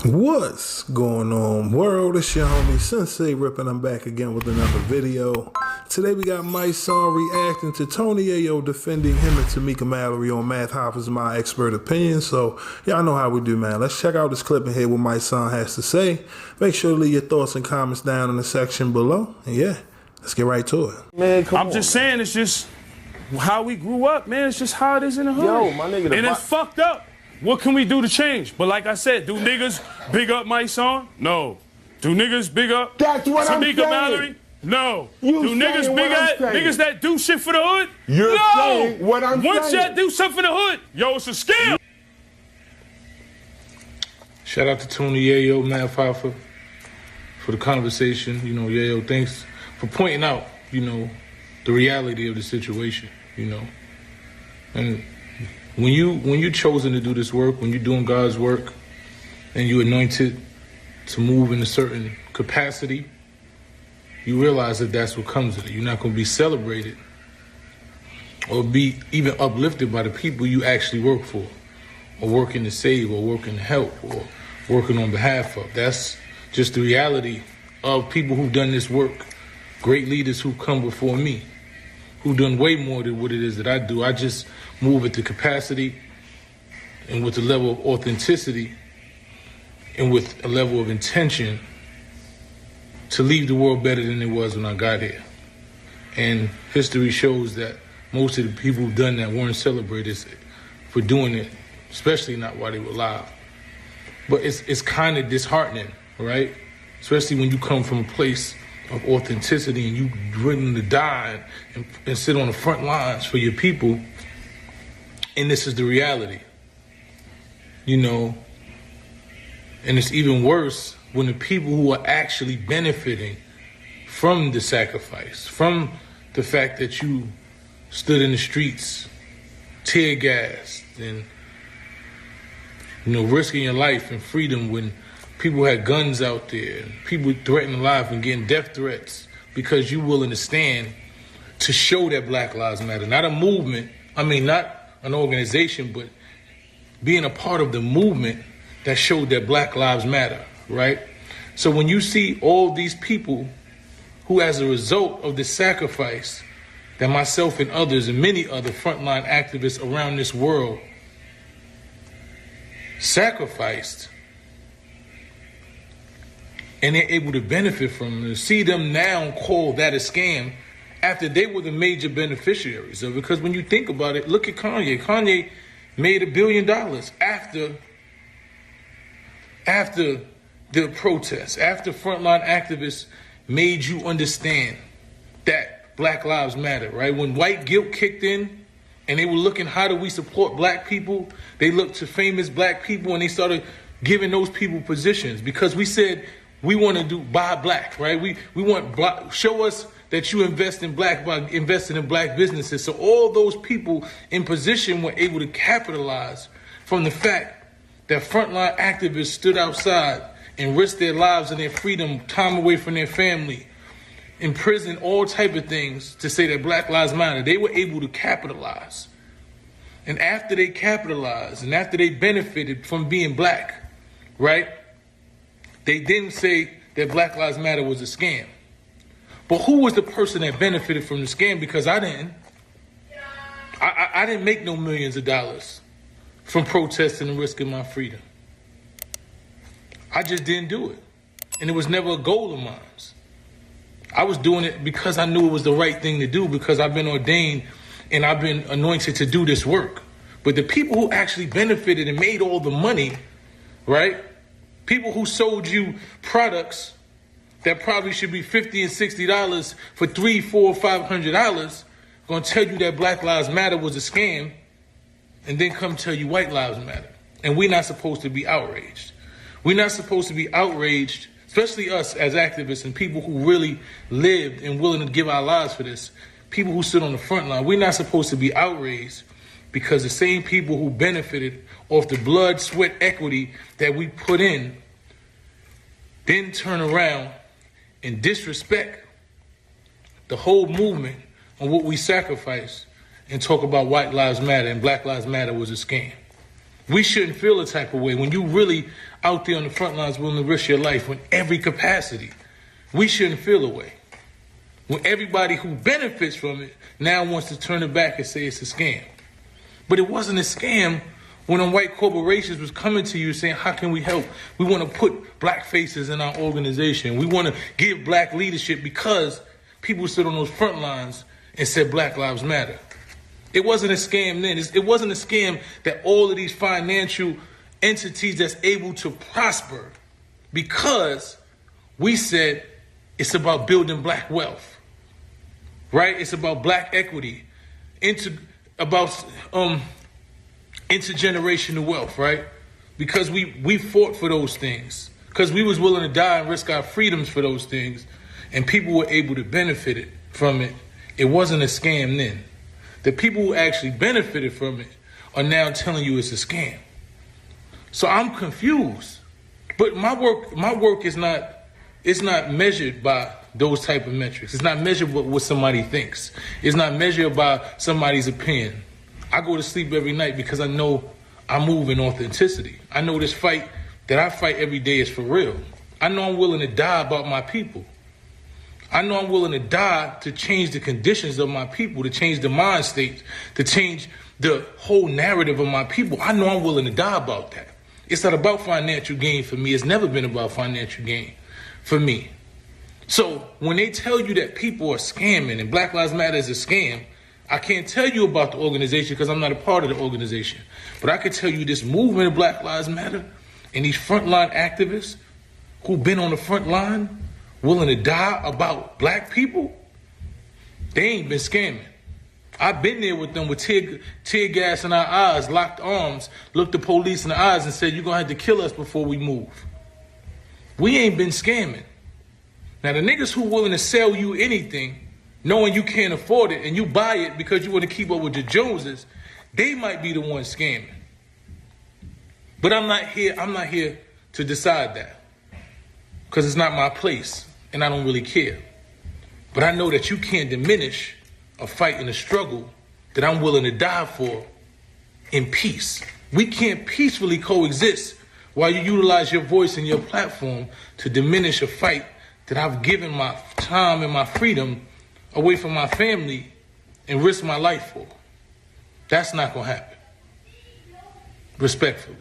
What's going on, world? It's your homie SenseiRip, and I'm back again with another video. Today we got Mysonne reacting to Tony Yayo defending him and Tamika Mallory on Math Hoffa's My Expert Opinion. So y'all know how we do, man. Let's check out this clip and hear what Mysonne has to say. Make sure to leave your thoughts and comments down in the section below. And yeah, let's get right to it. Man, I'm just saying, it's just how we grew up, man. It's just how it is in the hood. Yo, my nigga, and it's fucked up. What can we do to change? But like I said, do niggas big up Mysonne? No. Do niggas big up That's what I'm Tamika saying. Mallory? No. You do niggas saying big what I'm up saying. niggas that do shit for the hood? You're no. saying what I'm Once saying. y'all do something for the hood, yo, it's a scam. Shout out to Tony Yayo, Math Hoffa, for the conversation. You know, Yayo, thanks for pointing out, you know, the reality of the situation, you know. And when you chosen to do this work, when you're doing God's work, and you're anointed to move in a certain capacity, you realize that that's what comes with it. You're not going to be celebrated or be even uplifted by the people you actually work for, or working to save, or working to help, or working on behalf of. That's just the reality of people who've done this work. Great leaders who've come before me, who've done way more than what it is that I do. I just move at the capacity and with the level of authenticity and with a level of intention to leave the world better than it was when I got here. And history shows that most of the people who've done that weren't celebrated for doing it, especially not while they were alive. But it's kind of disheartening, right? Especially when you come from a place of authenticity and you willing to die and sit on the front lines for your people, and this is the reality, you know. And it's even worse when the people who are actually benefiting from the sacrifice, from the fact that you stood in the streets, tear gassed, and, you know, risking your life and freedom when people had guns out there, and people threatening life and getting death threats because you're willing to stand to show that Black Lives Matter. Not a movement, I mean, not an organization, but being a part of the movement that showed that Black Lives Matter, right? So when you see all these people who, as a result of the sacrifice that myself and others and many other frontline activists around this world sacrificed, and they're able to benefit from it, to see them now call that a scam after they were the major beneficiaries of it. Because when you think about it, look at Kanye. Kanye made $1 billion after the protests, after frontline activists made you understand that Black Lives Matter, right? When white guilt kicked in and they were looking, how do we support black people? They looked to famous black people and they started giving those people positions because we said we want to buy black, right? We want black, show us that you invest in black by investing in black businesses. So all those people in position were able to capitalize from the fact that frontline activists stood outside and risked their lives and their freedom, time away from their family, in prison, all type of things to say that Black Lives Matter. They were able to capitalize. And after they capitalized and after they benefited from being black, right, they didn't say that Black Lives Matter was a scam. But who was the person that benefited from the scam? Because I didn't. I didn't make no millions of dollars from protesting and risking my freedom. I just didn't do it. And it was never a goal of mine. I was doing it because I knew it was the right thing to do, because I've been ordained and I've been anointed to do this work. But the people who actually benefited and made all the money, right? People who sold you products that probably should be $50 and $60 for $300, $400, $500, gonna tell you that Black Lives Matter was a scam, and then come tell you white lives matter. And we're not supposed to be outraged. We're not supposed to be outraged, especially us as activists and people who really lived and willing to give our lives for this, people who stood on the front line. We're not supposed to be outraged because the same people who benefited off the blood, sweat, equity that we put in then turn around and disrespect the whole movement on what we sacrificed and talk about white lives matter and Black Lives Matter was a scam. We shouldn't feel a type of way when you really out there on the front lines willing to risk your life in every capacity. We shouldn't feel away. When everybody who benefits from it now wants to turn it back and say it's a scam. But it wasn't a scam when them white corporations was coming to you saying, how can we help? We want to put black faces in our organization. We want to give black leadership because people stood on those front lines and said Black Lives Matter. It wasn't a scam then. It wasn't a scam that all of these financial entities that's able to prosper, because we said it's about building black wealth. Right? It's about black equity, intergenerational wealth, right? Because we fought for those things. Because we was willing to die and risk our freedoms for those things. And people were able to benefit from it. It wasn't a scam then. The people who actually benefited from it are now telling you it's a scam. So I'm confused. But my work is not measured by those type of metrics. It's not measured by what somebody thinks. It's not measured by somebody's opinion. I go to sleep every night because I know I move in authenticity. I know this fight that I fight every day is for real. I know I'm willing to die about my people. I know I'm willing to die to change the conditions of my people, to change the mind state, to change the whole narrative of my people. I know I'm willing to die about that. It's not about financial gain for me. It's never been about financial gain for me. So when they tell you that people are scamming and Black Lives Matter is a scam, I can't tell you about the organization because I'm not a part of the organization. But I can tell you this movement of Black Lives Matter and these frontline activists who've been on the front line willing to die about black people, they ain't been scamming. I've been there with them with tear gas in our eyes, locked arms, looked the police in the eyes and said, you're going to have to kill us before we move. We ain't been scamming. Now, the niggas who willing to sell you anything, knowing you can't afford it, and you buy it because you want to keep up with the Joneses, they might be the ones scamming. But I'm not here to decide that, because it's not my place, and I don't really care. But I know that you can't diminish a fight and a struggle that I'm willing to die for in peace. We can't peacefully coexist while you utilize your voice and your platform to diminish a fight that I've given my time and my freedom away from my family and risk my life for. That's not gonna happen. Respectfully.